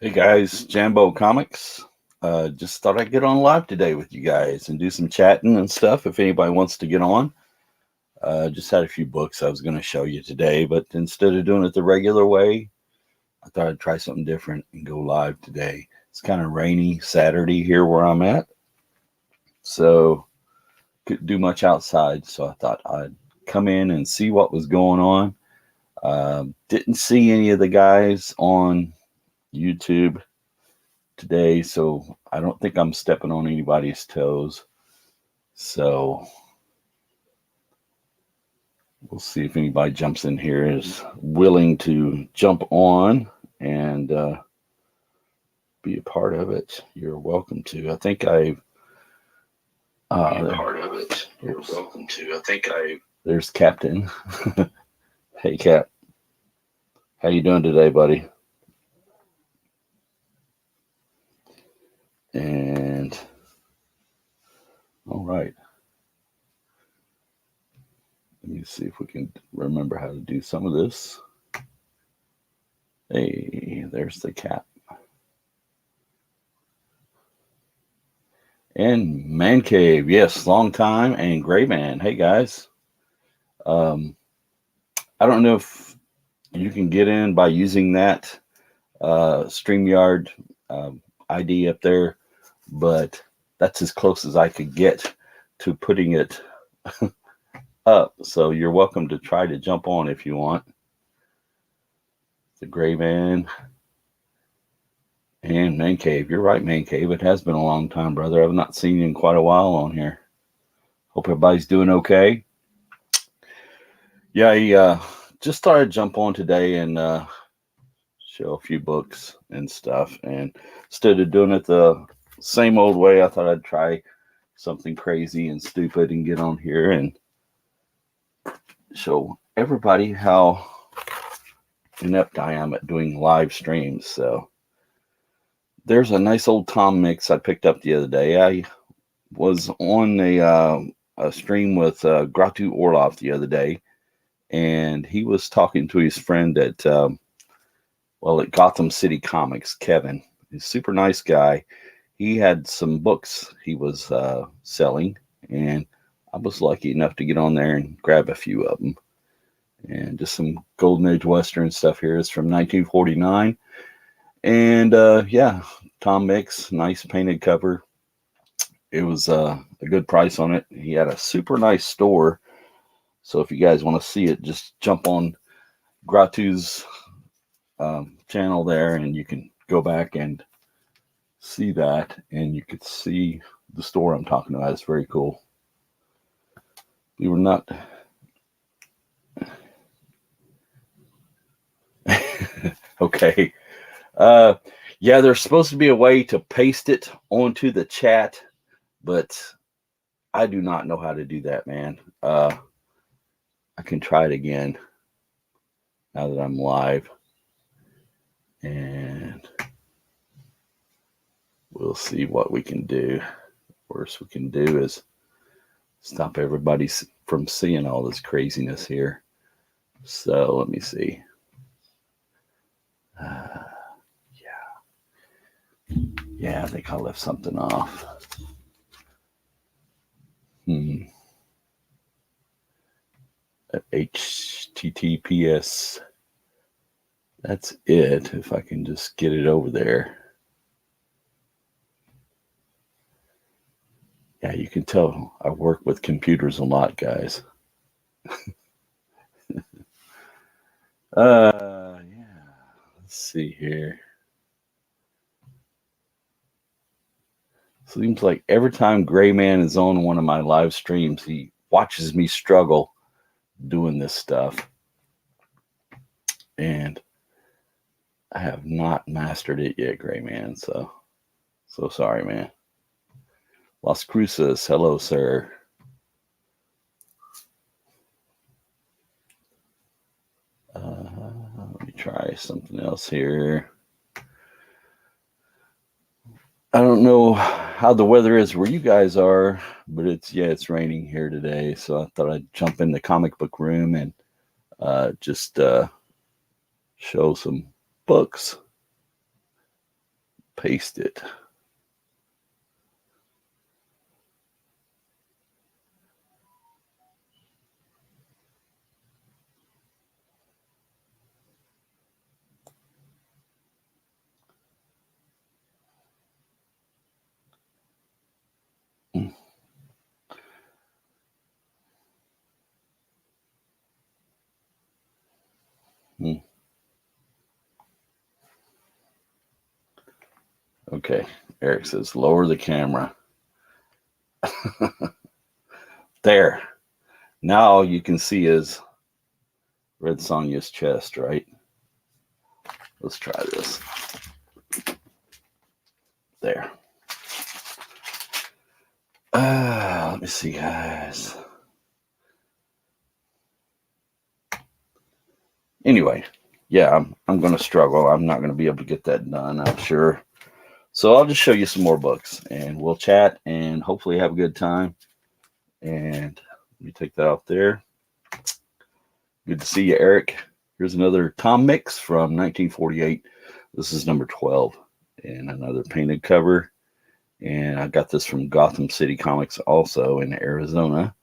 Hey guys, Jambo Comics. Just thought I'd get on live today with you guys and do some chatting and stuff if anybody wants to get on. Just had a few books I was going to show you today, but instead of doing it the regular way, I thought I'd try something different and go live today. It's kind of rainy Saturday here where I'm at, so couldn't do much outside, so I thought I'd come in and see what was going on. Didn't see any of the guys on YouTube today, so I don't think I'm stepping on anybody's toes. So we'll see if anybody jumps in here is willing to jump on and be a part of it. You're welcome to. I think I've be a part of it. You're welcome to. I think I. There's Captain. Hey, Cap. How you doing today, buddy? And all right. Let me see if we can remember how to do some of this. Hey, there's the Cap. And Man Cave, yes, long time, and Gray Man. Hey guys, I don't know if you can get in by using that StreamYard ID up there, but that's as close as I could get to putting it up. So you're welcome to try to jump on if you want. The Gray Man. And Man Cave. You're right, Man Cave. It has been a long time, brother. I've not seen you in quite a while on here. Hope everybody's doing okay. Yeah, I just thought I'd jump on today and show a few books and stuff. And instead of doing it the same old way, I thought I'd try something crazy and stupid and get on here and show everybody how inept I am at doing live streams. So there's a nice old Tom mix I picked up the other day. I was on a stream with Gratu Orloff the other day, and he was talking to his friend at Gotham City Comics, Kevin. He's a super nice guy. He had some books he was selling, and I was lucky enough to get on there and grab a few of them. And just some Golden Age Western stuff here. It's from 1949. And yeah, Tom Mix, nice painted cover. It was a good price on it. He had a super nice store. So if you guys want to see it, just jump on Gratu's channel there and you can go back and see that. And you could see the store I'm talking about. It's very cool. We were not. Okay. Yeah, there's supposed to be a way to paste it onto the chat, but I do not know how to do that, man. I can try it again now that I'm live. And we'll see what we can do. Worst we can do is stop everybody from seeing all this craziness here. So let me see. Yeah, I think I left something off. HTTPS. That's it. If I can just get it over there. Yeah, you can tell I work with computers a lot, guys. Yeah. Let's see here. Seems like every time Gray Man is on one of my live streams, he watches me struggle doing this stuff. And I have not mastered it yet, Gray Man. So sorry, man. Las Cruces, hello, sir. Let me try something else here. I don't know how the weather is where you guys are, but it's raining here today. So I thought I'd jump in the comic book room and just show some books. paste it. Okay, Eric says lower the camera. There. Now you can see his Red Sonja's chest, right? Let's try this. There. Let me see, guys. Anyway, yeah, I'm going to struggle. I'm not going to be able to get that done, I'm sure. So I'll just show you some more books, and we'll chat and hopefully have a good time. And let me take that out there. Good to see you, Eric. Here's another Tom Mix from 1948. This is number 12, and another painted cover. And I got this from Gotham City Comics, also in Arizona.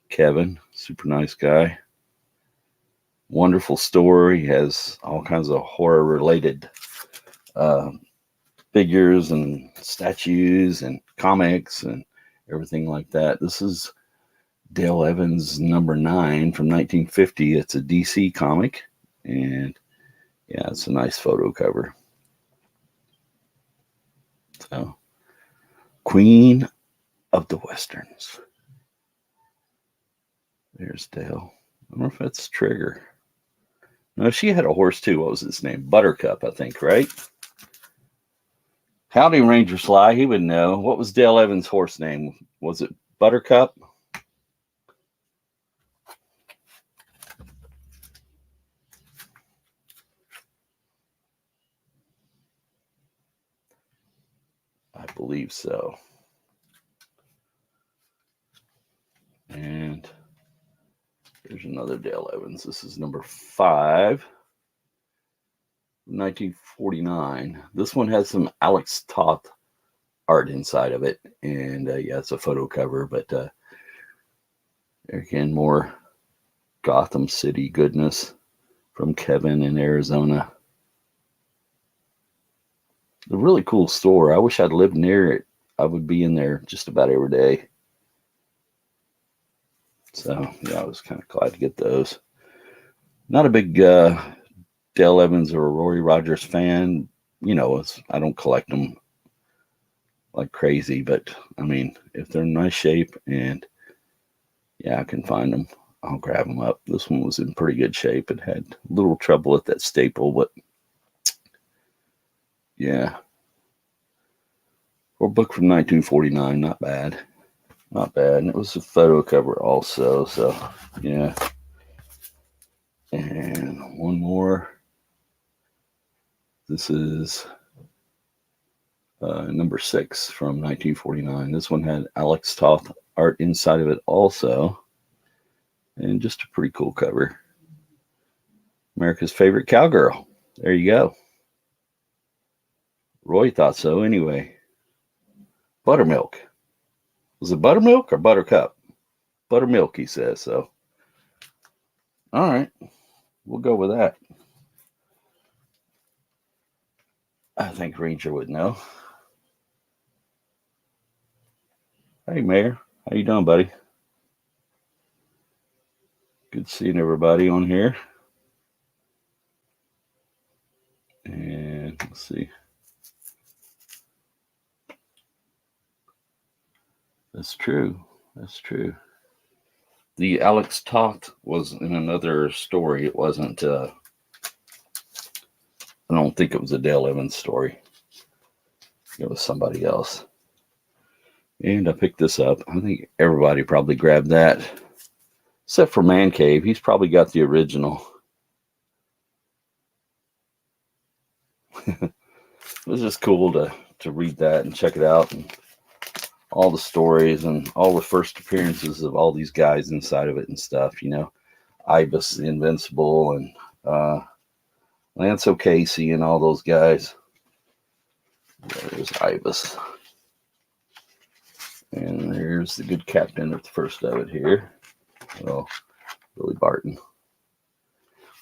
Kevin, super nice guy. Wonderful story. Has all kinds of horror-related figures and statues and comics and everything like that. This is Dale Evans number 9 from 1950. It's a DC comic, and yeah, it's a nice photo cover. So, Queen of the Westerns. There's Dale. I don't know if that's Trigger. No, she had a horse too. What was its name? Buttercup, I think, right? Howdy, Ranger Sly. He would know. What was Dale Evans' horse name? Was it Buttercup? I believe so. And there's another Dale Evans. This is number 5, 1949. This one has some Alex Toth art inside of it. And yeah, it's a photo cover, but again, more Gotham City goodness from Kevin in Arizona. A really cool store. I wish I'd lived near it. I would be in there just about every day. So, yeah, I was kind of glad to get those. Not a big Dale Evans or Rory Rogers fan. You know, I don't collect them like crazy, but I mean, if they're in nice shape and yeah, I can find them, I'll grab them up. This one was in pretty good shape. It had a little trouble with that staple, but yeah. For a book from 1949, not bad. Not bad. And it was a photo cover also, so yeah. And one more. This is number 6 from 1949. This one had Alex Toth art inside of it also. And just a pretty cool cover. America's favorite cowgirl. There you go. Roy thought so anyway. Buttermilk. Was it buttermilk or buttercup? Buttermilk, he says, so. All right. We'll go with that. I think Ranger would know. Hey, Mayor. How you doing, buddy? Good seeing everybody on here. And let's see. That's true. That's true. The Alex Toth was in another story. It wasn't, I don't think it was a Dale Evans story. It was somebody else. And I picked this up. I think everybody probably grabbed that. Except for Man Cave. He's probably got the original. It was just cool to read that and check it out. And all the stories and all the first appearances of all these guys inside of it and stuff, you know. Ibis the Invincible and Lance O'Casey and all those guys. There's Ibis. And there's the good captain at the first of it here. Well, Billy Barton.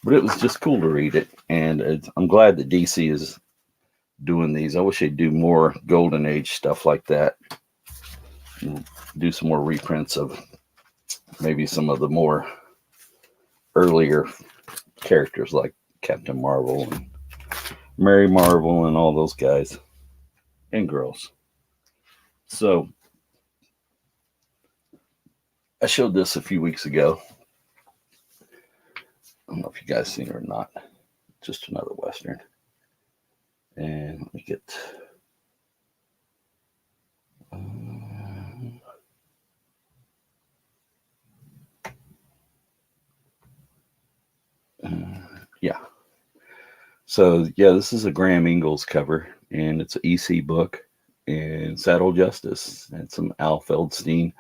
But it was just cool to read it. And I'm glad that DC is doing these. I wish they'd do more Golden Age stuff like that. And do some more reprints of maybe some of the more earlier characters like Captain Marvel and Mary Marvel and all those guys and girls. So I showed this a few weeks ago. I don't know if you guys seen it or not. Just another Western. And let me get yeah. So yeah, this is a Graham Ingalls cover, and it's an EC book, and Saddle Justice, and some Al Feldstein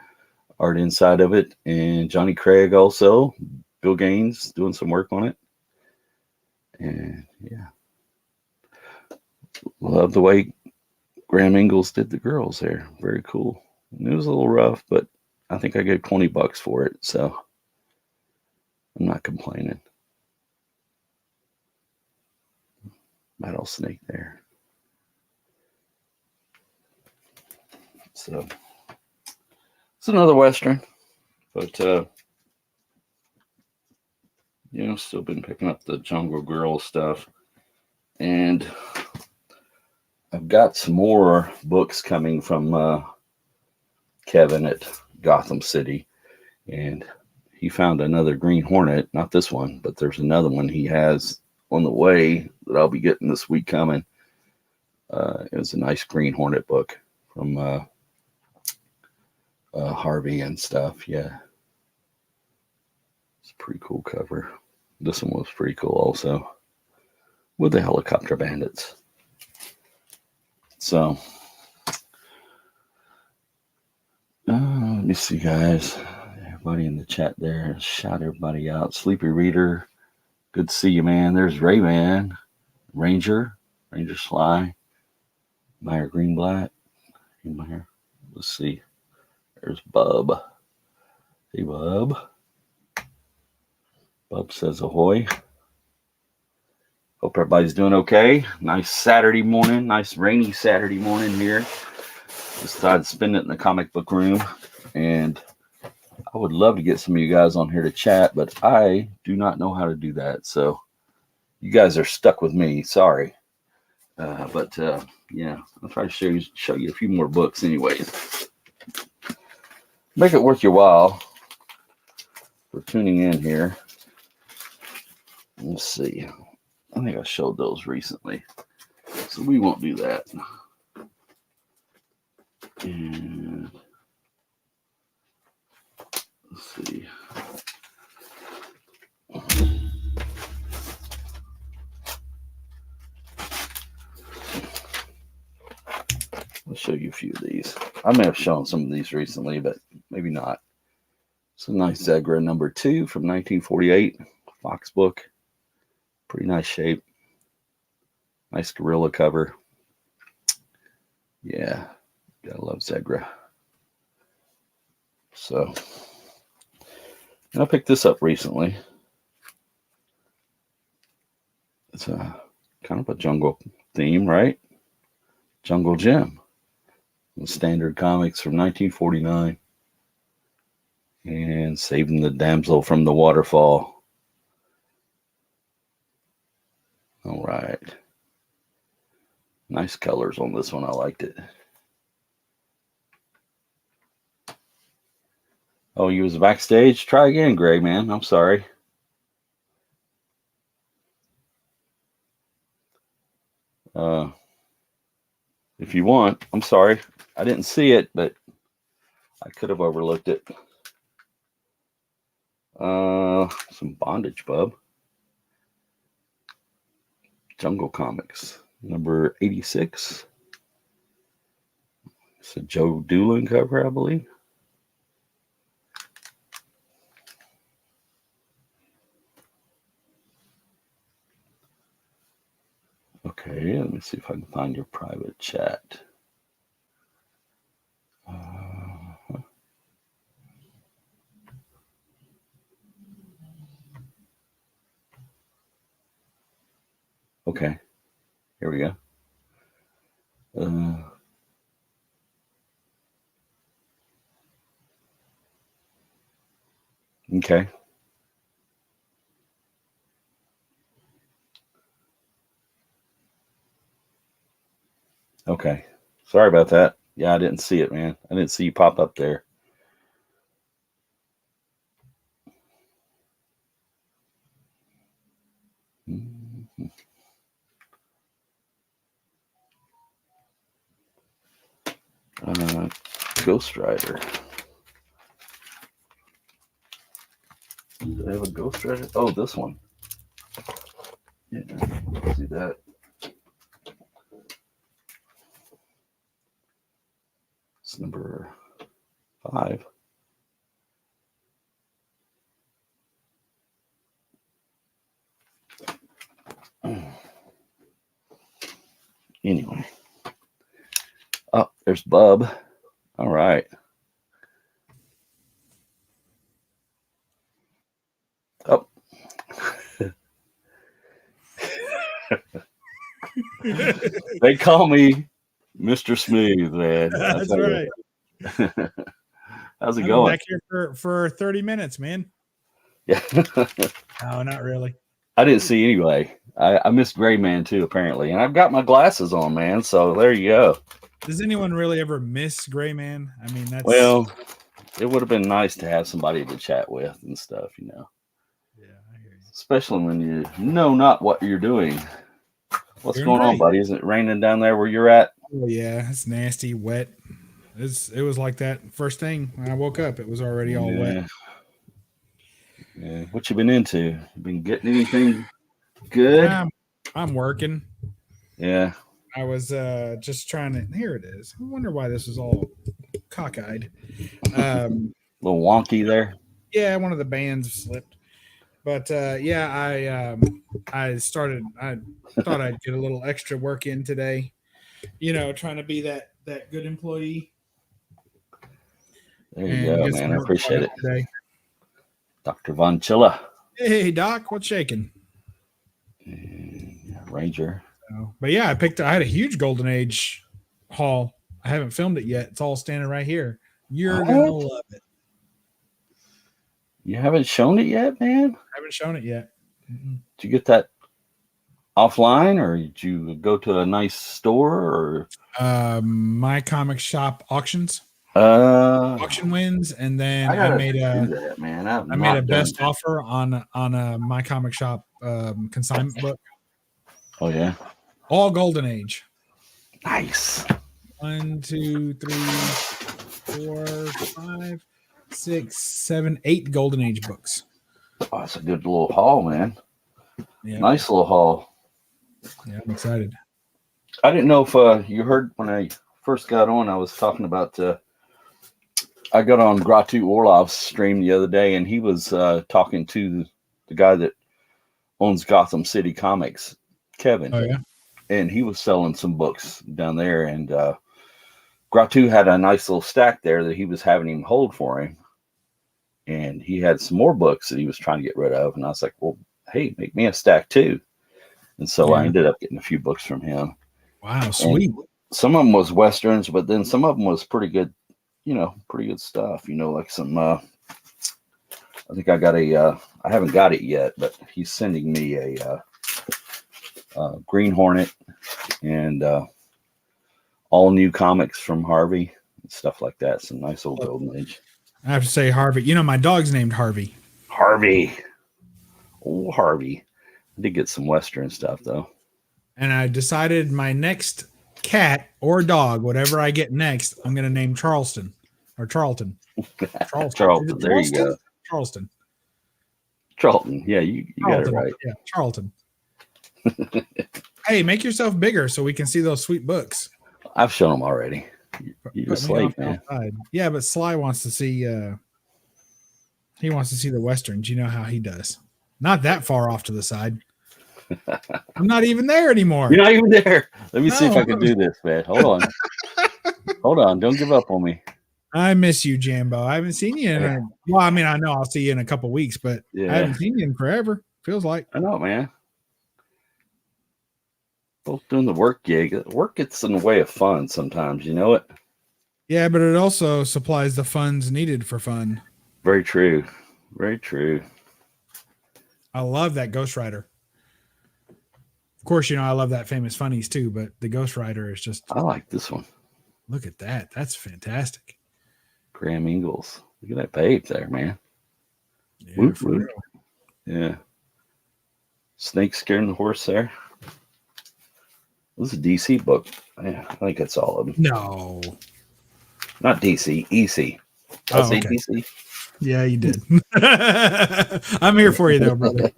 art inside of it, and Johnny Craig also, Bill Gaines doing some work on it, and yeah, love the way Graham Ingalls did the girls there. Very cool. And it was a little rough, but I think I gave $20 for it, so I'm not complaining. Rattlesnake there. So it's another Western, but still been picking up the Jungle Girl stuff, and I've got some more books coming from Kevin at Gotham City, and he found another Green Hornet. Not this one, but there's another one he has on the way that I'll be getting this week coming. It was a nice Green Hornet book from Harvey and stuff. Yeah, it's a pretty cool cover. This one was pretty cool also, with the helicopter bandits. So let me see, guys. Everybody in the chat there, shout everybody out. Sleepy Reader, good to see you, man. There's Rayman, Ranger Sly, Meyer Greenblatt. Let's see. There's Bub. Hey, Bub. Bub says ahoy. Hope everybody's doing okay. Nice Saturday morning. Nice rainy Saturday morning here. Just decided to spend it in the comic book room. And I would love to get some of you guys on here to chat, but I do not know how to do that. So you guys are stuck with me. Sorry. But yeah, I'll try to show you a few more books anyways. Make it worth your while for tuning in here. Let's see. I think I showed those recently, so we won't do that. And let's see. I'll show you a few of these. I may have shown some of these recently, but maybe not. It's a nice Zegra number 2 from 1948, Fox book. Pretty nice shape. Nice gorilla cover. Yeah, gotta love Zegra. So, and I picked this up recently. It's a kind of a jungle theme, right? Jungle Gym. Standard Comics from 1949. And Saving the Damsel from the Waterfall. All right. Nice colors on this one. I liked it. Oh, you was backstage? Try again, Gray, man. I'm sorry. If you want, I'm sorry. I didn't see it, but I could have overlooked it. Some bondage, bub. Jungle Comics, number 86. It's a Joe Doolin cover, I believe. Okay. Okay, let me see if I can find your private chat. Okay, here we go. Okay. Okay. Sorry about that. Yeah, I didn't see it, man. I didn't see you pop up there. Ghost Rider. Do they have a Ghost Rider? Oh, this one. Yeah, see that. It's number 5. Anyway. Oh, there's Bub. All right. Oh. They call me Mr. Smooth, man. That's right. How's it I've been going? back here for 30 minutes, man. Yeah. No, not really. I didn't see anyway. I missed Gray Man too, apparently. And I've got my glasses on, man. So there you go. Does anyone really ever miss Gray Man? I mean, that's Well, it would have been nice to have somebody to chat with and stuff, you know. Yeah, I hear you. Especially when you know not what you're doing. What's Doing going on, great. buddy? Is it raining down there where you're at? Oh yeah, it's nasty, wet. It was like that first thing when I woke up. It was already all wet. Yeah. What you been into? You been getting anything good? I'm working. Yeah. I was just trying to. Here it is. I wonder why this is all cockeyed. A little wonky there. Yeah, one of the bands slipped. But yeah, I started. I thought I'd get a little extra work in today. You know, trying to be that good employee. There you go, man. I appreciate it. Today. Dr. Von Chilla. Hey, Doc, what's shaking? Ranger. But yeah, I had a huge Golden Age haul. I haven't filmed it yet. It's all standing right here. You're going to love it. You haven't shown it yet, man? I haven't shown it yet. Did you get that offline, or did you go to a nice store, or My Comic Shop auctions? Auction wins, and then I made a best offer on a My Comic Shop consignment book. Oh yeah, all Golden Age. Nice. 1, 2, 3, 4, 5, 6, 7, 8 Golden Age books. Oh, that's a good little haul, man. Yeah. Nice little haul. Yeah, I'm excited. I didn't know if you heard when I first got on, I was talking about I got on Gratu Orlov's stream the other day, and he was talking to the guy that owns Gotham City Comics, Kevin. Oh, yeah? And he was selling some books down there, and Gratu had a nice little stack there that he was having him hold for him. And he had some more books that he was trying to get rid of. And I was like, well, hey, make me a stack too. And so I ended up getting a few books from him. Wow, sweet. And some of them was Westerns, but then some of them was pretty good, pretty good stuff. Like some, I think I got I haven't got it yet, but he's sending me a Green Hornet and all new comics from Harvey and stuff like that. Some nice old Golden Age. I have to say Harvey. My dog's named Harvey. Harvey. Oh, Harvey. I did get some Western stuff, though. And I decided my next cat or dog, whatever I get next, I'm going to name Charleston or Charlton. Charlton. There you go. Charleston. Yeah, you got it right. Yeah, Charlton. Hey, make yourself bigger so we can see those sweet books. I've shown them already. You're a slave, man. Yeah, but Sly wants to see. He wants to see the Westerns. You know how he does. Not that far off to the side. I'm not even there anymore. You're not even there. Let me see if No. I can do this, man. Hold on. Hold on. Don't give up on me. I miss you, Jambo. I haven't seen you well, I mean, I know I'll see you in a couple weeks, but I haven't seen you in forever. Feels like. I know, man. Both doing the work gig. Work gets in the way of fun sometimes, you know it? Yeah, but it also supplies the funds needed for fun. Very true. Very true. I love that Ghost Rider. Of course, I love that Famous Funnies too, but the Ghost Rider is just. I like this one. Look at that. That's fantastic. Graham Ingalls. Look at that babe there, man. Yeah, Whoop, for whoop. real. Yeah. Snake scaring the horse there. This is a DC book. Yeah, I think that's all of them. No. Not DC, EC. I say Okay. DC. Yeah, you did. I'm here for you though, brother.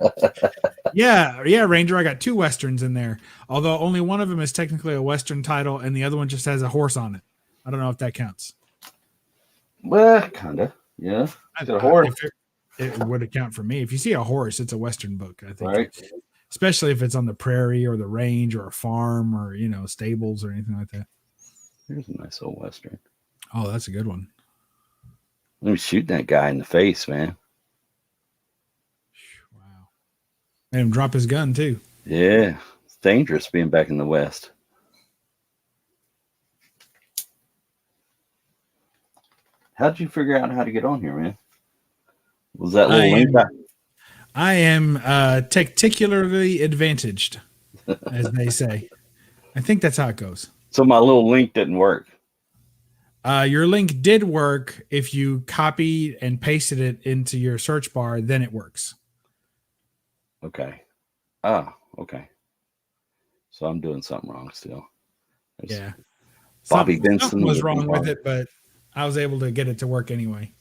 Yeah, Ranger. I got 2 Westerns in there. Although only one of them is technically a Western title and the other one just has a horse on it. I don't know if that counts. Well, kind of. Yeah. Got a horse. It would account for me. If you see a horse, it's a Western book, I think. Right. Especially if it's on the prairie or the range or a farm or, stables or anything like that. Here's a nice old Western. Oh, that's a good one. Let me shoot that guy in the face, man. Wow. Made him drop his gun, too. Yeah. It's dangerous being back in the West. How'd you figure out how to get on here, man? Was that little link? I am tacticularly advantaged, as they say. I think that's how it goes. So my little link didn't work. Your link did work if you copied and pasted it into your search bar, then it works. Okay. Ah, okay. So I'm doing something wrong still. Yeah. Bobby Benson something was wrong with it, but I was able to get it to work anyway.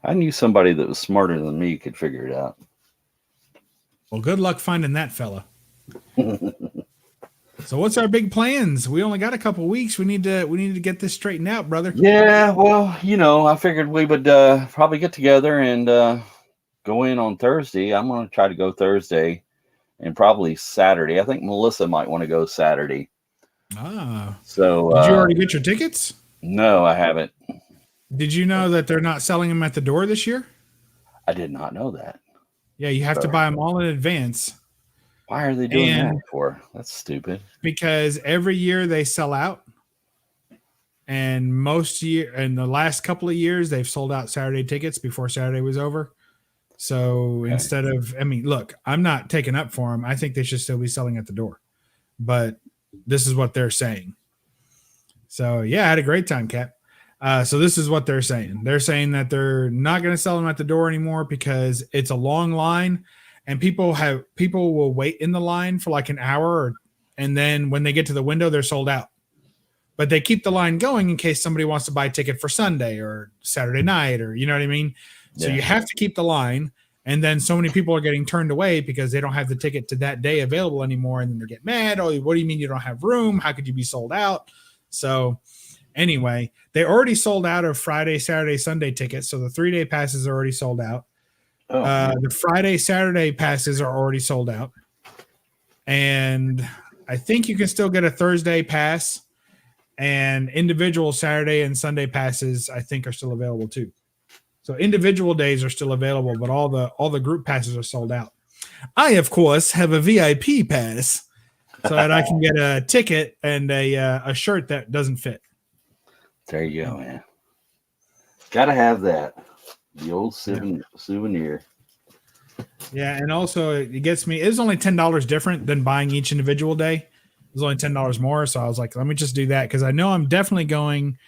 I knew somebody that was smarter than me could figure it out. Well, good luck finding that fella. So what's our big plans? We only got a couple weeks. We need to get this straightened out, brother. Yeah, well, I figured we would probably get together and go in on Thursday. I'm going to try to go Thursday and probably Saturday. I think Melissa might want to go Saturday. Ah. So did you already get your tickets? No, I haven't. Did you know that they're not selling them at the door this year? I did not know that. Yeah, you have to buy them all in advance. Why are they doing that for? That's stupid. Because every year they sell out. And in the last couple of years, they've sold out Saturday tickets before Saturday was over. So instead of, look, I'm not taking up for them. I think they should still be selling at the door. But this is what they're saying. So, yeah, I had a great time, Cap. So this is what they're saying. They're saying that they're not going to sell them at the door anymore because it's a long line and people will wait in the line for like an hour and then when they get to the window, they're sold out. But they keep the line going in case somebody wants to buy a ticket for Sunday or Saturday night or you know what I mean? So you have to keep the line. And then so many people are getting turned away because they don't have the ticket to that day available anymore. And then they get mad. Oh, what do you mean you don't have room? How could you be sold out? So anyway, they already sold out of Friday, Saturday, Sunday tickets. So the 3-day passes are already sold out. The Friday, Saturday passes are already sold out. And I think you can still get a Thursday pass. And individual Saturday and Sunday passes, I think, are still available too. So individual days are still available, but all the group passes are sold out. I, of course, have a VIP pass so that I can get a ticket and a shirt that doesn't fit. There you go, man. Gotta have that. The old souvenir. Yeah, and also it gets me. It was only $10 different than buying each individual day. It was only $10 more, so I was like, let me just do that because I know I'm definitely going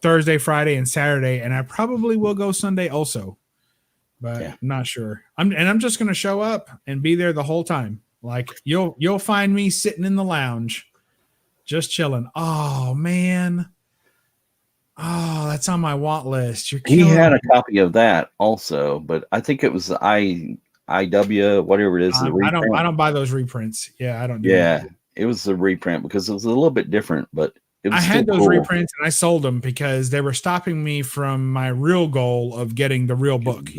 Thursday, Friday, and Saturday, and I probably will go Sunday also, but I'm not sure. I'm just gonna show up and be there the whole time. Like you'll find me sitting in the lounge, just chilling. Oh man. Oh, that's on my want list. He had a copy of that also, but I think it was the IW, whatever it is. I don't buy those reprints. Yeah, I don't do that. It was the reprint because it was a little bit different, but it was I had those reprints and I sold them because they were stopping me from my real goal of getting the real book,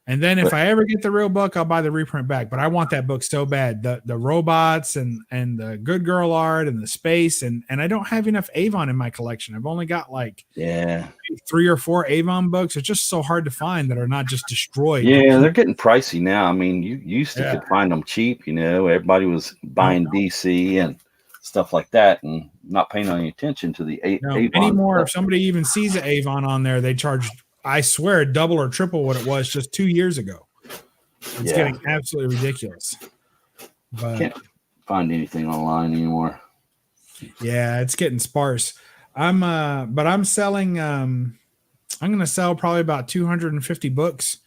And then if But I ever get the real book, I'll buy the reprint back. But I want that book so bad. The robots and the good girl art and the space and I don't have enough Avon in my collection. I've only got like yeah, 3 or 4 Avon books. It's just so hard to find that are not just destroyed. yeah, they're getting pricey now. I mean, you used to Yeah. could find them cheap. Everybody was buying No. DC and stuff like that, and not paying any attention to the No, Avon anymore. stuff. If somebody even sees an Avon on there, they charge, I swear, double or triple what it was just 2 years ago. It's getting absolutely ridiculous. But Can't find anything online anymore. yeah, it's getting sparse. But I'm selling. I'm going to sell probably about 250 books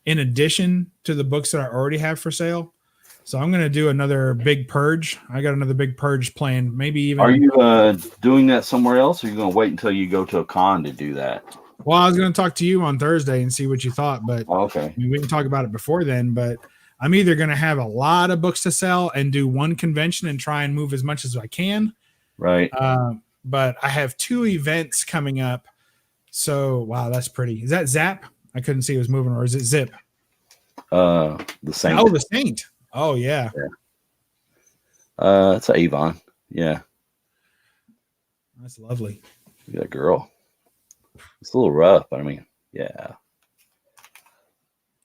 in addition to the books that I already have for sale. So I'm going to do another big purge. I got another big purge planned. Maybe even. Are you doing that somewhere else, or are you going to wait until you go to a con to do that? Well, I was going to talk to you on Thursday and see what you thought, but Okay. I mean, we can talk about it before then. But I'm either going to have a lot of books to sell and do one convention and try and move as much as I can. Right. But I have 2 events coming up. So, wow, that's pretty. Is that Zap? I couldn't see it was moving, or is it Zip? The Saint. Oh, the Saint. Oh, yeah. It's Avon. Yeah. That's lovely. Look at that girl. It's a little rough, but I mean, yeah.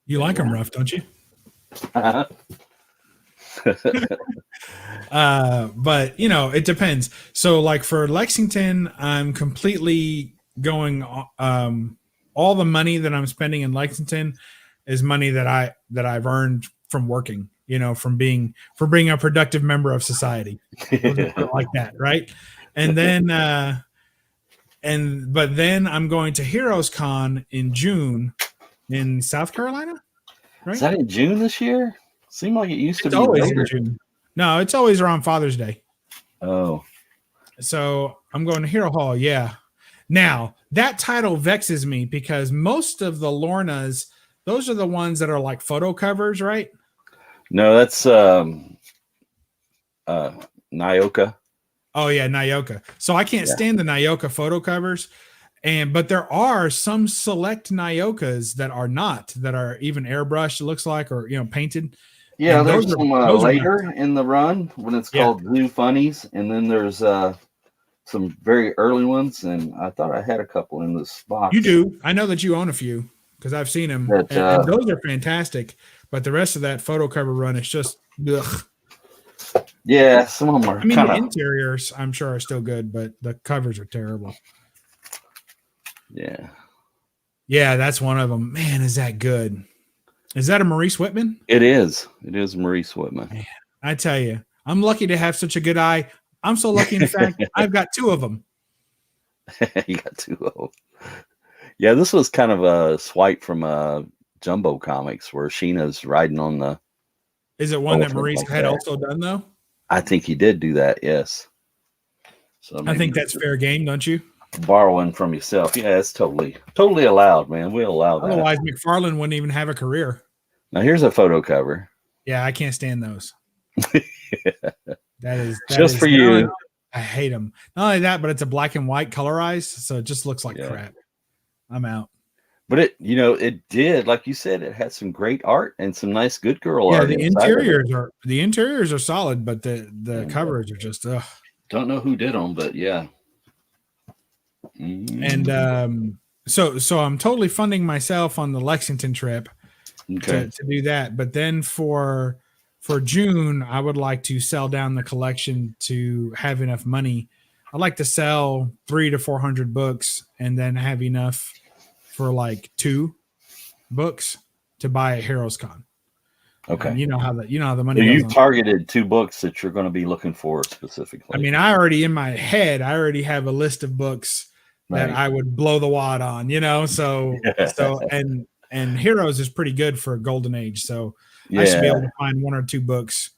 You like them rough, don't you? But it depends. So like for Lexington, I'm completely going all the money that I'm spending in Lexington is money that I've earned from working, from being a productive member of society. Like that, right? And then but then I'm going to Heroes Con in June in South Carolina. Right? Is that in June this year? Seemed like it used to be always later. in June. No, it's always around Father's Day. Oh. So I'm going to Hero Hall. Yeah. Now that title vexes me because most of the Lornas, those are the ones that are like photo covers, right? No, that's Nyoka. Oh yeah, Nyoka. So I can't stand the Nyoka photo covers. But there are some select Nyokas that are even airbrushed, it looks like, or painted. Yeah, and there's some later in the run when it's called Zoo Funnies, and then there's some very early ones, and I thought I had a couple in this box. You do. I know that you own a few because I've seen them, and those are fantastic. But the rest of that photo cover run is just ugh. Yeah, some of them are. I mean, the interiors I'm sure are still good, but the covers are terrible. Yeah, that's one of them. Man, is that good? Is that a Maurice Whitman? It is. It is Maurice Whitman. Man, I tell you, I'm lucky to have such a good eye. I'm so lucky, in fact, I've got 2 of them. You got 2 of them. Yeah, this was kind of a swipe from Jambo Comics where Sheena's riding on the. Is it one that Maurice had also done, though? I think he did do that, yes. So I think that's fair game, don't you? Borrowing from yourself. Yeah, it's totally allowed, man. We'll allow that. Otherwise, McFarlane wouldn't even have a career. Now, here's a photo cover. Yeah, I can't stand those. That is just for you. I hate them. Not only that, but it's a black and white colorized, so it just looks like crap. I'm out. But it did, like you said, it had some great art and some nice good girl art. The interiors are solid, but the covers are just ugh. Don't know who did them, but yeah. And so I'm totally funding myself on the Lexington trip to do that. But then for June, I would like to sell down the collection to have enough money. I'd like to sell 300 to 400 books and then have enough for like 2 books to buy at Heroes Con. Okay. And you know how the money. So you've targeted 2 books that you're going to be looking for specifically. I mean, I already have a list of books that I would blow the wad on, so and Heroes is pretty good for Golden Age. So I should be able to find 1 or 2 books.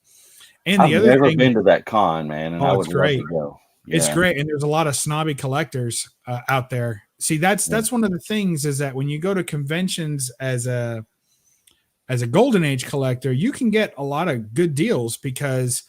And I've never been to that con, man. And I would love to go. Yeah. It's great. And there's a lot of snobby collectors out there. See, that's one of the things is that when you go to conventions as a Golden Age collector, you can get a lot of good deals because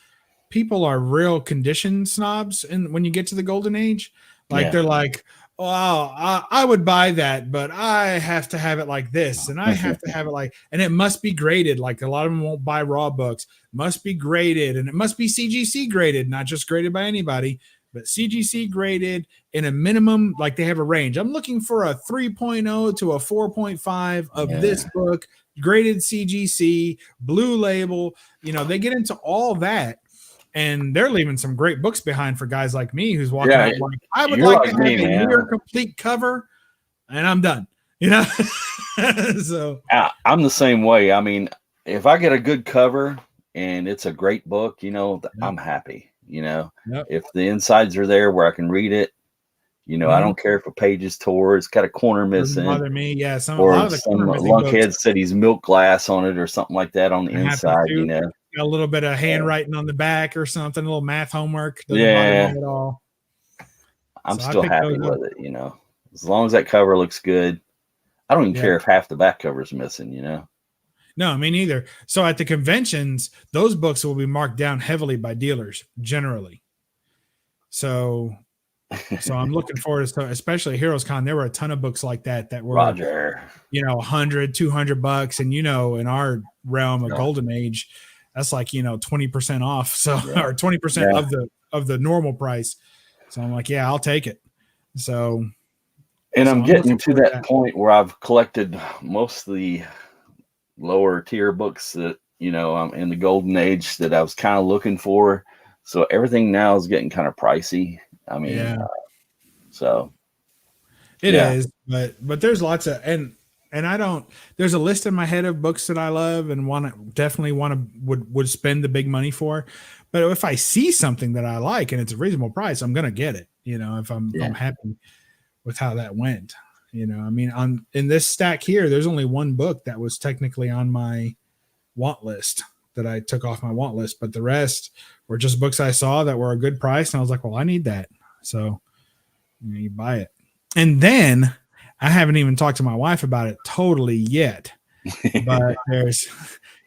people are real condition snobs. And when you get to the Golden Age, they're like, well, I would buy that, but I have to have it like this, and I have to have it like, and it must be graded. Like a lot of them won't buy raw books, must be graded, and it must be CGC graded, not just graded by anybody, but CGC graded in a minimum. Like they have a range. I'm looking for a 3.0 to a 4.5 of this book, graded CGC, blue label. You know, they get into all that. And they're leaving some great books behind for guys like me who's walking out like, I would like to have a near complete cover, and I'm done. You know, so I'm the same way. I mean, if I get a good cover and it's a great book, you know, I'm happy. You know, if the insides are there where I can read it, you know, I don't care if a page is tore, it's got a corner missing. Doesn't bother me. Yeah, a lot of the some lunkhead said he's milk glass on it or something like that on the inside. You know, a little bit of handwriting on the back or something, a little math homework. Doesn't bother me at all. I'm still happy with it, you know. As long as that cover looks good. I don't even care if half the back cover is missing, you know. No, me neither. So at the conventions, those books will be marked down heavily by dealers generally. So I'm looking forward to, especially Heroes Con. There were a ton of books like that were, you know, $100, $200. And, you know, in our realm of Golden Age, that's like, you know, 20% off. So, or 20% of the normal price. So I'm like, yeah, I'll take it. So, and I'm getting to that point where I've collected most of the lower tier books that, you know, I'm in the Golden Age that I was kind of looking for. So everything now is getting kind of pricey. I mean, so it is, but there's lots of, and I don't, there's a list in my head of books that I love and would spend the big money for. But if I see something that I like and it's a reasonable price, I'm going to get it. You know, if I'm happy with how that went, you know, I mean, in this stack here, there's only one book that was technically on my want list that I took off my want list, but the rest were just books I saw that were a good price. And I was like, well, I need that. So you buy it. And then I haven't even talked to my wife about it totally yet, but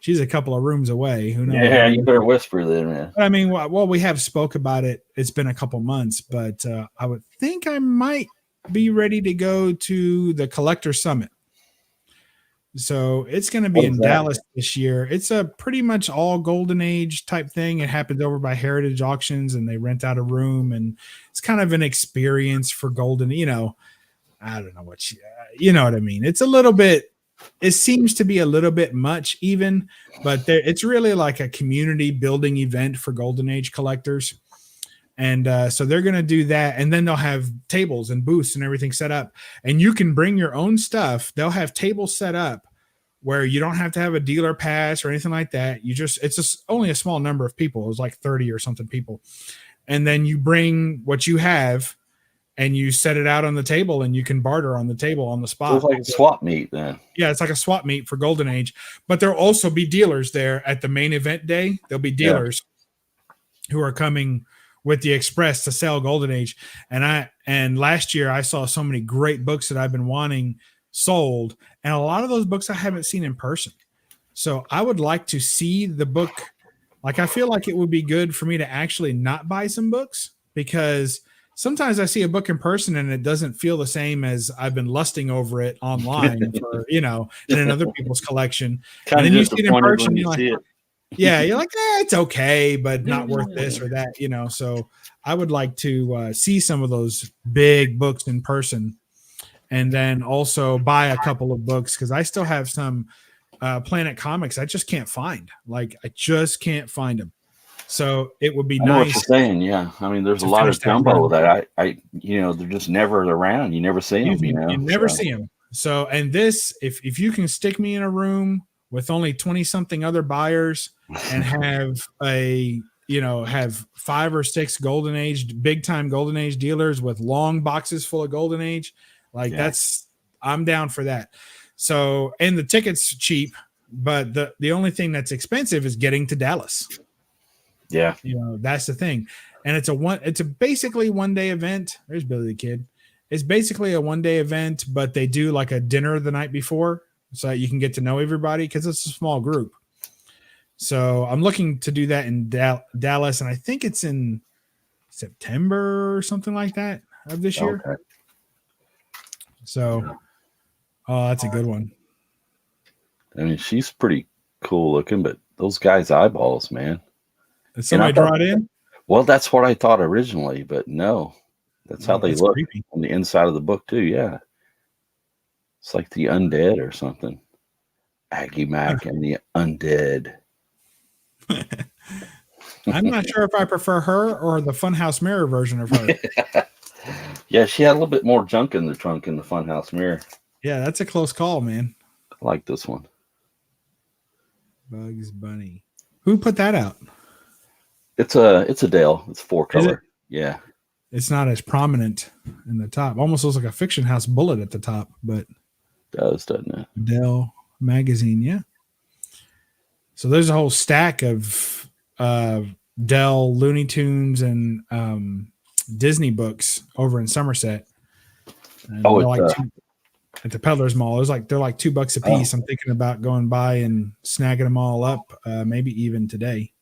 she's a couple of rooms away. Who knows? Yeah, you better whisper then, man. I mean, well, we have spoke about it. It's been a couple months, but I would think I might be ready to go to the Collector Summit. So it's going to be in Dallas this year. It's a pretty much all Golden Age type thing. It happens over by Heritage Auctions, and they rent out a room, and it's kind of an experience for Golden. You know, I don't know what you know what I mean. It's a little bit. It seems to be a little bit much, even, but it's really like a community building event for Golden Age collectors. And so they're going to do that. And then they'll have tables and booths and everything set up. And you can bring your own stuff. They'll have tables set up where you don't have to have a dealer pass or anything like that. It's just only a small number of people. It was like 30 or something people. And then you bring what you have and you set it out on the table and you can barter on the table on the spot. So it's like a swap meet then. Yeah, it's like a swap meet for Golden Age. But there'll also be dealers there at the main event day. There'll be dealers who are coming with the Express to sell Golden Age. And last year I saw so many great books that I've been wanting sold, and a lot of those books I haven't seen in person. So I would like to see the book. Like, I feel like it would be good for me to actually not buy some books, because sometimes I see a book in person and it doesn't feel the same as I've been lusting over it online for, you know, and in other people's collection. Kind and then of you see it in person, you're like, it. yeah, you're like, it's okay, but not worth this or that, you know. So I would like to see some of those big books in person, and then also buy a couple of books, because I still have some Planet Comics I just can't find. Like, I just can't find them. So it would be nice. I know what you're saying, yeah. I mean, there's a lot of Jambo that I you know, they're just never around. You never see them, you know. You never see them. So, and this, if you can stick me in a room with only 20 something other buyers and have have 5 or 6 Golden Age, big time Golden Age dealers with long boxes full of Golden Age, like I'm down for that. So, and the ticket's cheap, but the only thing that's expensive is getting to Dallas. Yeah. You know, that's the thing. And it's a basically one-day event. There's Billy the Kid. It's basically a one-day event, but they do like a dinner the night before, so that you can get to know everybody, because it's a small group. So I'm looking to do that in Dallas, and I think it's in September or something like that of this year. So, oh, that's a good one. I mean, she's pretty cool looking, but those guys' eyeballs, man. Did somebody draw it in? Well, that's what I thought originally, but no. That's how they That's look creepy. on the inside of the book, too. Yeah. It's like the undead or something. Aggie Mac and the undead. I'm not sure if I prefer her or the Funhouse Mirror version of her. Yeah, she had a little bit more junk in the trunk in the Funhouse Mirror. Yeah, that's a close call, man. I like this one. Bugs Bunny. Who put that out? It's a Dale. It's 4-color. Yeah. It's not as prominent in the top. Almost looks like a Fiction House bullet at the top, but Doesn't it? Dell magazine, yeah. So there's a whole stack of Dell Looney Tunes and Disney books over in Somerset. And at the Peddler's Mall. They're like $2 a piece. I'm thinking about going by and snagging them all up, maybe even today.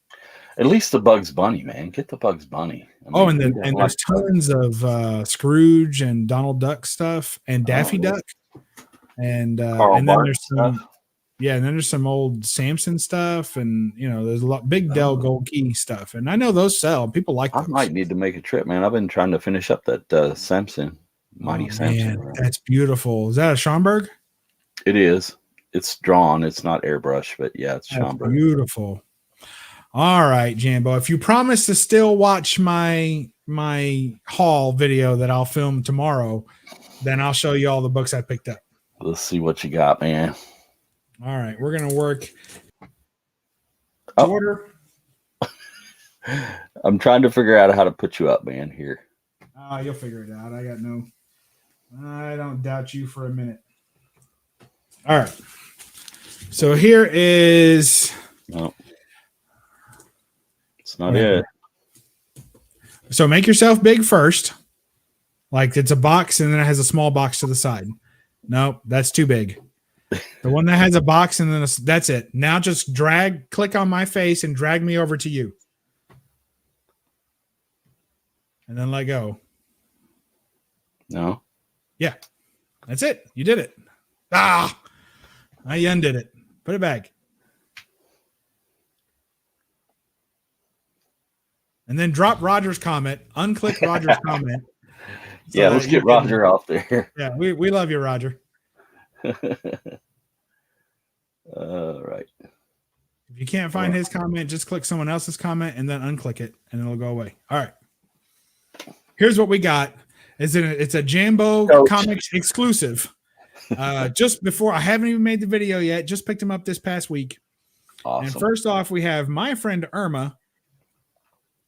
At least the Bugs Bunny, man. Get the Bugs Bunny. I mean, and there's tons of Scrooge and Donald Duck stuff and Daffy Duck. And then there's some stuff. Yeah, and then there's some old Samson stuff, and there's a lot big Dell Gold Key stuff, and I know those sell. People like those. I might need to make a trip, man. I've been trying to finish up that Samson, Mighty Samson. Man, that's beautiful. Is that a Schomburg? It is. It's drawn. It's not airbrush, but yeah, it's Schomburg. Beautiful. All right, Jambo. If you promise to still watch my haul video that I'll film tomorrow, then I'll show you all the books I picked up. Let's see what you got, man. All right, we're gonna work order. I'm trying to figure out how to put you up, man. Here. You'll figure it out. I don't doubt you for a minute. All right. So here is. No, it's not it. So make yourself big first, like it's a box, and then it has a small box to the side. Nope, that's too big. The one that has a box and then that's it. Now just click on my face and drag me over to you. And then let go. No. Yeah. That's it. You did it. I undid it. Put it back. And then drop Roger's comment. Unclick Roger's comment. So yeah, let's get Roger off there. Yeah, we love you, Roger. All right. If you can't find his comment, just click someone else's comment and then unclick it, and it'll go away. All right. Here's what we got. It's a Jambo Comics exclusive. Just before, I haven't even made the video yet. Just picked them up this past week. Awesome. And first off, we have My Friend Irma,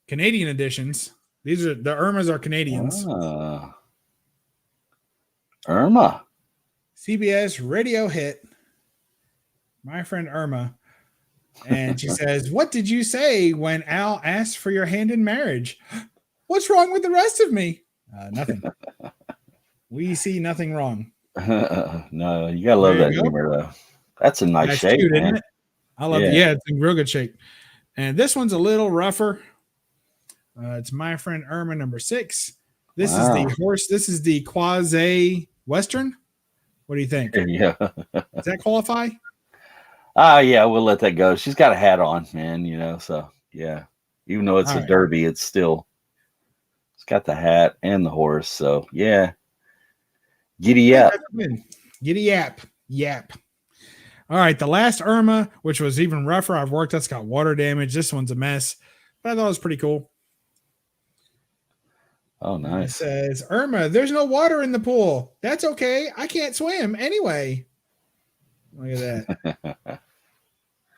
Canadian editions. These are the Irmas are Canadians. Irma. CBS radio hit. My Friend Irma. And she says, "What did you say when Al asked for your hand in marriage? What's wrong with the rest of me?" Nothing. We see nothing wrong. No, you gotta love that humor though. That's a nice shape, cute, man. Isn't it? I love it. Yeah, it's in real good shape. And this one's a little rougher. It's My Friend Irma number 6. This is the horse. This is the quasi Western. What do you think? Yeah. Does that qualify? Yeah, we'll let that go. She's got a hat on, man, so yeah. Even though it's a derby, it's got the hat and the horse, so yeah. Giddy up. Giddy yap. Yap. All right, the last Irma, which was even rougher. I've worked. That's got water damage. This one's a mess, but I thought it was pretty cool. Oh, nice. It says, "Irma, there's no water in the pool. That's okay. I can't swim anyway." Look at that.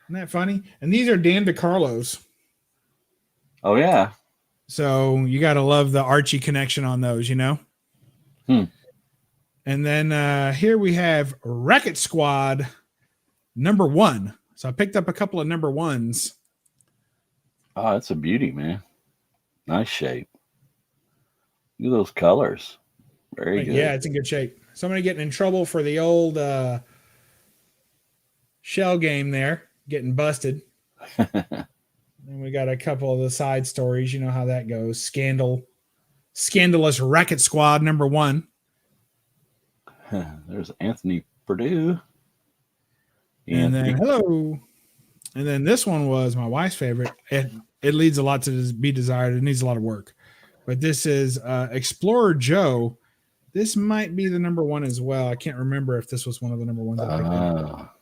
Isn't that funny? And these are Dan DeCarlo's. Oh, yeah. So you got to love the Archie connection on those, And then here we have Racket Squad number 1. So I picked up a couple of number 1s. Oh, that's a beauty, man. Nice shape. Look at those colors. Very good. Yeah, it's in good shape. Somebody getting in trouble for the old shell game there, getting busted. And we got a couple of the side stories. You know how that goes. Scandalous Racket Squad number 1. There's Anthony Purdue. And then Anthony. hello. And then this one was my wife's favorite. It leads a lot to be desired. It needs a lot of work. But this is Explorer Joe. This might be the number one as well. I can't remember if this was one of the number ones I picked up.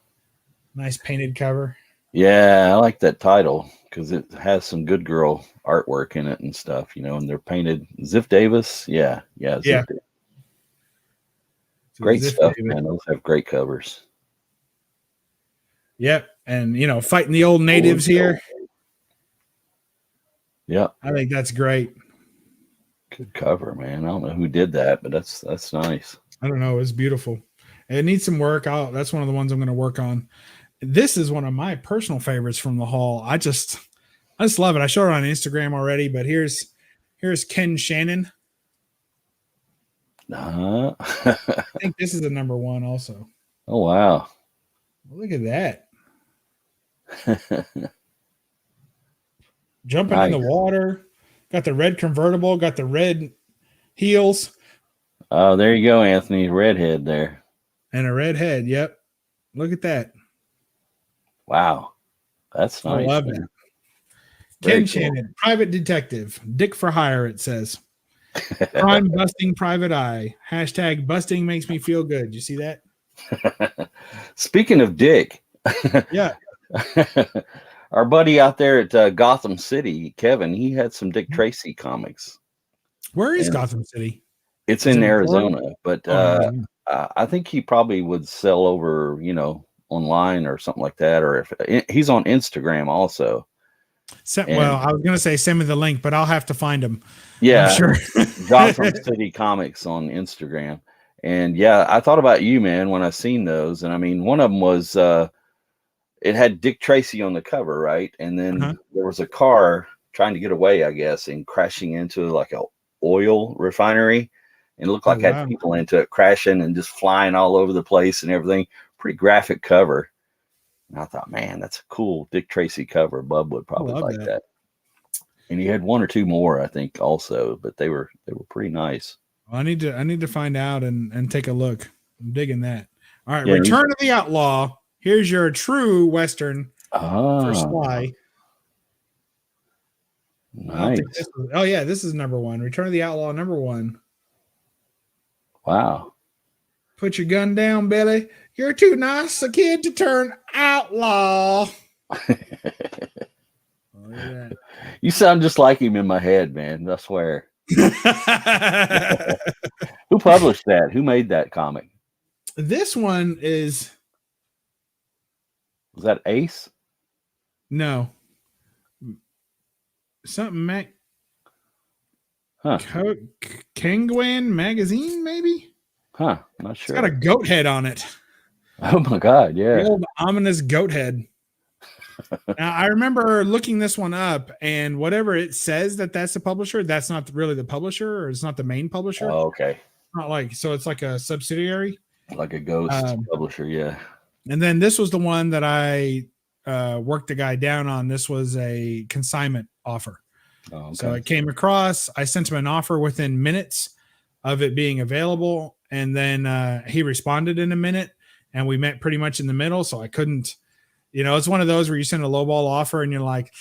Nice painted cover. Yeah, I like that title because it has some good girl artwork in it and stuff, and they're painted. Ziff Davis. Yeah. Yeah. Great stuff, man. Those have great covers. Yep. And, fighting the old natives here. Yeah. I think that's great. Good cover, man. I don't know who did that, but that's nice. I don't know. It's beautiful. It needs some work. That's one of the ones I'm going to work on. This is one of my personal favorites from the haul. I just love it. I showed it on Instagram already, but here's Ken Shannon. I think this is the number one also. Oh, wow. Look at that. Jumping in the water. Got the red convertible. Got the red heels. Oh, there you go, Anthony. Redhead there. And a red head. Yep. Look at that. Wow. That's nice. I love it. Ken Shannon, private detective. Dick for hire, it says. Crime busting private eye. # busting makes me feel good. You see that? Speaking of Dick. Yeah. Our buddy out there at Gotham City, Kevin, he had some Dick Tracy comics. Where is Gotham City? It's in Arizona, but I think he probably would sell over, online or something like that, or if he's on Instagram also. Well, I was going to say send me the link, but I'll have to find him. Yeah, I'm sure. Gotham City Comics on Instagram. And yeah, I thought about you, man, when I seen those. And I mean, one of them was it had Dick Tracy on the cover, right? And then there was a car trying to get away, I guess, and crashing into like a oil refinery. And it looked like had people into it crashing and just flying all over the place and everything. Pretty graphic cover. And I thought, man, that's a cool Dick Tracy cover. Bub would probably like that. And he had one or two more, I think, also, but they were pretty nice. Well, I need to find out and take a look. I'm digging that. All right, Return of the Outlaw. Here's your true Western for Sly. Nice. This is number one. Return of the Outlaw, number one. Wow. Put your gun down, Billy. You're too nice a kid to turn outlaw. You sound just like him in my head, man. I swear. Who published that? Who made that comic? This one is. Was that Ace? No. Something Mac. Kangwan magazine, maybe? Huh. Not sure. It's got a goat head on it. Oh my God. Yeah. The old ominous goat head. Now, I remember looking this one up, and whatever it says that's the publisher, that's not really the publisher, or it's not the main publisher. Oh, okay. Not so it's like a subsidiary. Like a ghost publisher, yeah. And then this was the one that I worked the guy down on. This was a consignment offer. Oh, okay. So it came across. I sent him an offer within minutes of it being available, and then he responded in a minute, and we met pretty much in the middle. So I couldn't, it's one of those where you send a lowball offer and you're like,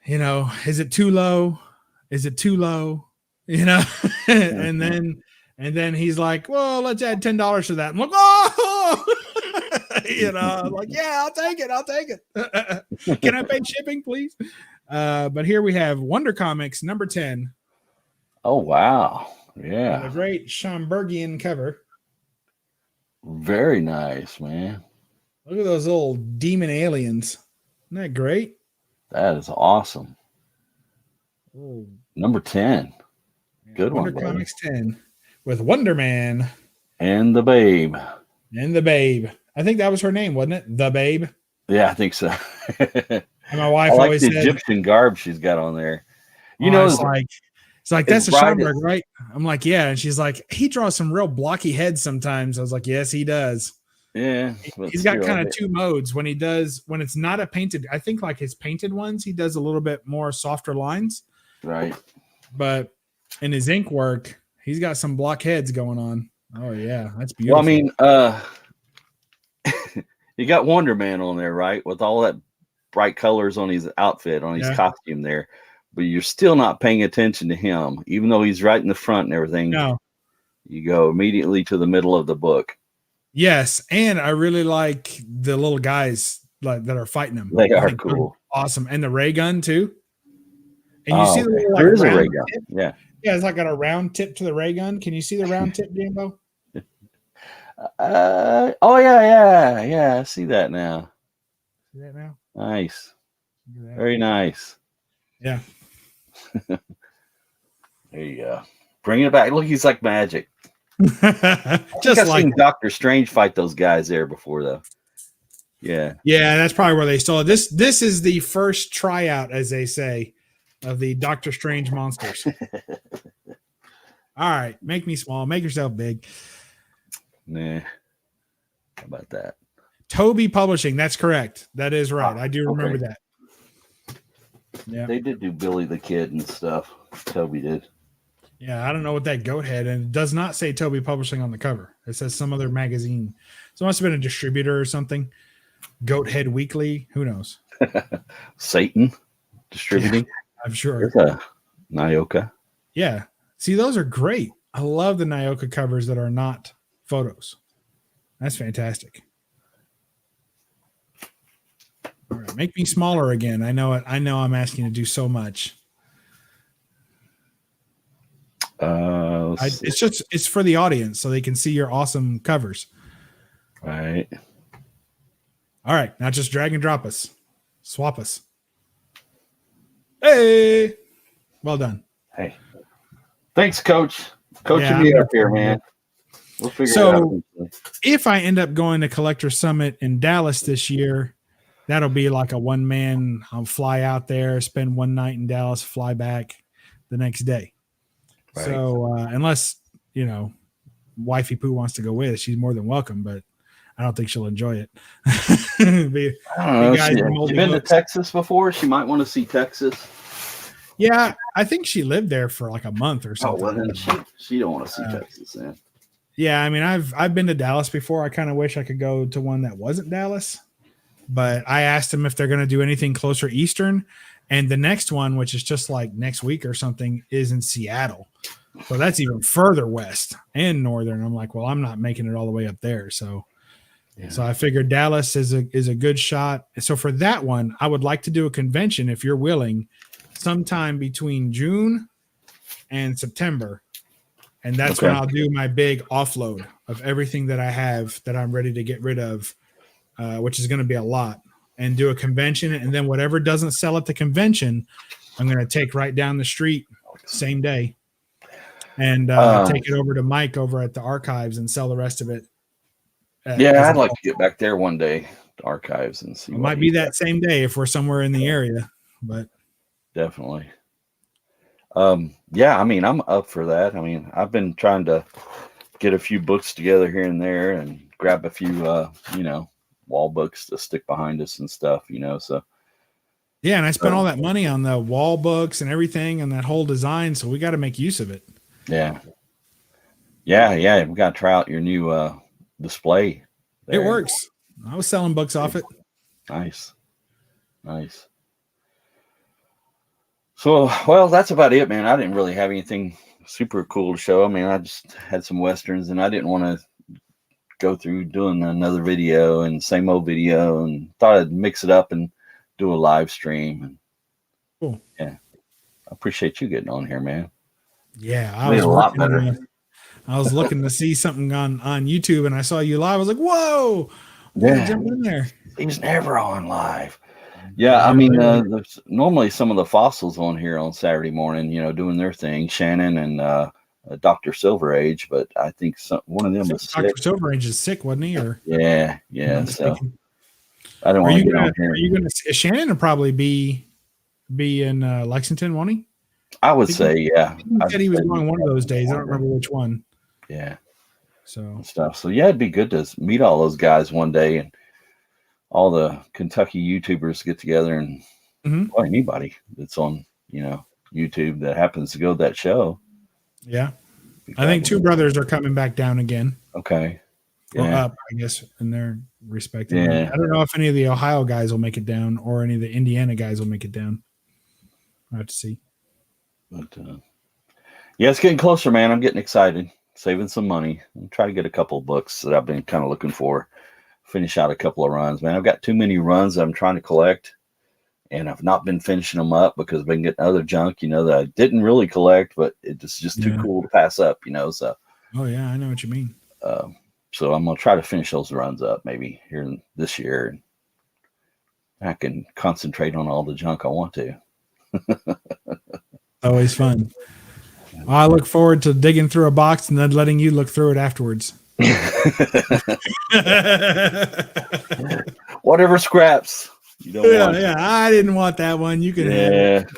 is it too low? Is it too low? And then he's like, well, let's add $10 to that. I'm like, oh, I'm like, yeah, I'll take it. Can I pay shipping, please? But here we have Wonder Comics number 10. Oh, wow. Yeah. A great Schomburgian cover. Very nice, man. Look at those little demon aliens. Isn't that great? That is awesome. Oh. Number 10. Good Wonder one. Wonder Comics 10 with Wonder Man. And the Babe. I think that was her name, wasn't it? The Babe. Yeah, I think so. And my wife I like always the said, Egyptian garb she's got on there. It's like that's a Schomburg, right? I'm like, yeah. And she's like, he draws some real blocky heads sometimes. I was like, yes, he does. Yeah. He's got kind of two modes when it's not a painted. I think like his painted ones, he does a little bit more softer lines. Right. But in his ink work, he's got some block heads going on. Oh yeah, that's Well, I beautiful. mean, you got Wonder Man on there, right? With all that bright colors on his outfit, on his Yeah. costume there, but you're still not paying attention to him, even though he's right in the front and everything. No. You go immediately to the middle of the book. Yes, and I really like the little guys like that are fighting him. They I are think they're cool. awesome, and the ray gun too. And you Oh, see the okay. little like There is a ray round gun. tip? Yeah. Yeah, it's like got a round tip to the ray gun. Can you see the round tip, Jambo? Oh yeah. I see that now. See that now? Nice. Look at that. Very nice. Yeah. There you go. Bring it back. Look, he's like magic. I think Just I've like seen Doctor Strange fight those guys there before, though. Yeah. yeah, that's probably where they stole it. This is the first tryout, as they say, of the Doctor Strange monsters. All right, make me small, make yourself big. Nah. How about that? Toby Publishing, that's correct. That is right. I do remember Okay. that. Yeah. They did do Billy the Kid and stuff. Toby did. Yeah, I don't know what that goat had, and it does not say Toby Publishing on the cover. It says some other magazine. So it must have been a distributor or something. Goat Head Weekly, who knows? Satan distributing. Yeah, I'm sure. There's a Nyoka. Yeah. See, those are great. I love the Nyoka covers that are not photos. That's fantastic. All right, make me smaller again. I know it. I know I'm asking you to do so much. It's for the audience so they can see your awesome covers. Right. All right, now just drag and drop us, swap us. Hey, well done. Hey, thanks, Coach. Coaching me up here, man. We'll figure it out. If I end up going to Collector Summit in Dallas this year, that'll be like a one man. I'll fly out there, spend one night in Dallas, fly back the next day. Right. So unless Wifey Pooh wants to go with, she's more than welcome, but I don't think she'll enjoy it. I don't know. You've been to Texas before? She might want to see Texas. Yeah, I think she lived there for like a month or something. Oh, well, then she don't want to see Texas then. Yeah, I mean, I've been to Dallas before. I kind of wish I could go to one that wasn't Dallas, but I asked them if they're going to do anything closer Eastern, and the next one, which is just like next week or something, is in Seattle. So that's even further west and northern. I'm like, well, I'm not making it all the way up there. So I figured Dallas is a good shot. So for that one, I would like to do a convention if you're willing, sometime between June and September. And that's when I'll do my big offload of everything that I have that I'm ready to get rid of, which is going to be a lot, and do a convention. And then whatever doesn't sell at the convention, I'm going to take right down the street same day and take it over to Mike over at the archives and sell the rest of it. I'd like to get back there one day, the archives, and see. It might be that same day if we're somewhere in the area, but definitely. I mean, I'm up for that. I mean, I've been trying to get a few books together here and there and grab a few, wall books to stick behind us and stuff, so. Yeah. And I spent all that money on the wall books and everything and that whole design. So we got to make use of it. Yeah. Yeah. We got to try out your new, display. There. It works. I was selling books off it. Nice. So, well, that's about it, man. I didn't really have anything super cool to show. I mean, I just had some Westerns and I didn't want to go through doing another video and same old video, and thought I'd mix it up and do a live stream. And cool. Yeah. I appreciate you getting on here, man. Yeah. I was a lot better. I was looking to see something on YouTube and I saw you live. I was like, whoa. Yeah. Jump in there. He's never on live. Yeah, I mean, there's normally some of the fossils on here on Saturday morning, doing their thing, Shannon and Dr. Silver Age, but I think one of them was Dr. sick. Silver Age is sick, wasn't he? Or yeah. So I don't want to get on here. Are you going to? Shannon will probably be in Lexington, won't he? I would say, yeah. He said he was going one of those days. I don't remember which one. Yeah. So stuff. So yeah, it'd be good to meet all those guys one day and all the Kentucky YouTubers get together and well, anybody that's on, YouTube that happens to go to that show. Yeah. I think Two Brothers are coming back down again. Okay. Well, Yeah. up, I guess, in their respective. Yeah. I don't know if any of the Ohio guys will make it down or any of the Indiana guys will make it down. I'll have to see. But yeah, it's getting closer, man. I'm getting excited. Saving some money. I'm trying to get a couple of books that I've been kind of looking for. Finish out a couple of runs, man. I've got too many runs that I'm trying to collect, and I've not been finishing them up because I've been getting other junk, that I didn't really collect, but it's just too cool to pass up, So. Oh yeah, I know what you mean. So I'm gonna try to finish those runs up maybe here this year, and I can concentrate on all the junk I want to. Always fun. I look forward to digging through a box and then letting you look through it afterwards. Whatever scraps you don't want. Yeah, I didn't want that one. You can have it.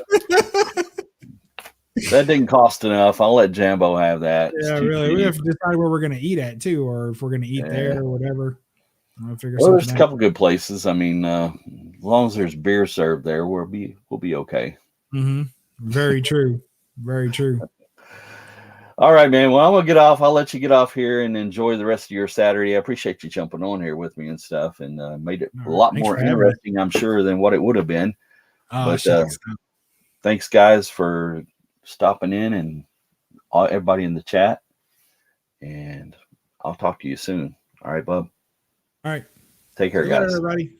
That didn't cost enough. I'll let Jambo have that. Yeah, really. Cheap. We have to decide where we're going to eat at too, or if we're going to eat there or whatever. I'll figure well, there's a out. couple good places. I mean, as long as there's beer served there, we'll be okay. Mm-hmm. Very true. Very true. All right, man. Well, I'm gonna get off. I'll let you get off here and enjoy the rest of your Saturday. I appreciate you jumping on here with me and stuff, and made it a lot more interesting, I'm sure, than what it would have been. Oh, but thanks, guys, for stopping in and everybody in the chat. And I'll talk to you soon. All right, bub. All right. Take care, guys. Everybody.